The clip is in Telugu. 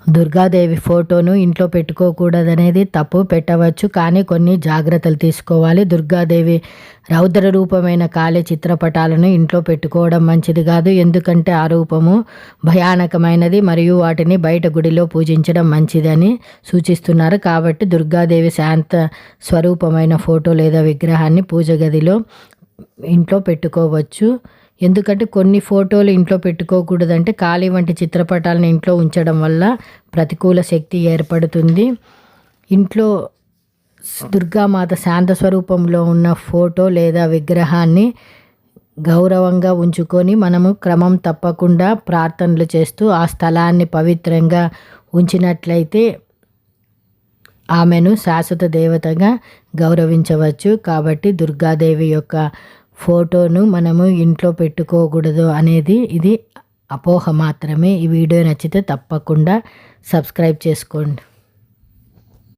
దుర్గాదేవి ఫోటోను ఇంట్లో పెట్టుకోకూడదనేది తప్పు, పెట్టవచ్చు కానీ కొన్ని జాగ్రత్తలు తీసుకోవాలి. దుర్గాదేవి రౌద్ర రూపమైన కాళీ చిత్రపటాలను ఇంట్లో పెట్టుకోవడం మంచిది కాదు. ఎందుకంటే ఆ రూపము భయానకమైనది మరియు వాటిని బయట గుడిలో పూజించడం మంచిదని సూచిస్తున్నారు. కాబట్టి దుర్గాదేవి శాంత స్వరూపమైన ఫోటో లేదా విగ్రహాన్ని పూజ గదిలో ఇంట్లో పెట్టుకోవచ్చు. ఎందుకంటే కొన్ని ఫోటోలు ఇంట్లో పెట్టుకోకూడదంటే కాళీ వంటి చిత్రపటాలను ఇంట్లో ఉంచడం వల్ల ప్రతికూల శక్తి ఏర్పడుతుంది. ఇంట్లో దుర్గామాత శాంత స్వరూపంలో ఉన్న ఫోటో లేదా విగ్రహాన్ని గౌరవంగా ఉంచుకొని మనము క్రమం తప్పకుండా ప్రార్థనలు చేస్తూ ఆ స్థలాన్ని పవిత్రంగా ఉంచినట్లయితే ఆమెను శాశ్వత దేవతగా గౌరవించవచ్చు. కాబట్టి దుర్గాదేవి యొక్క ఫోటోను మనము ఇంట్లో పెట్టుకోకూడదు అనేది ఇది అపోహ మాత్రమే. ఈ వీడియో నచ్చితే తప్పకుండా సబ్స్క్రైబ్ చేసుకోండి.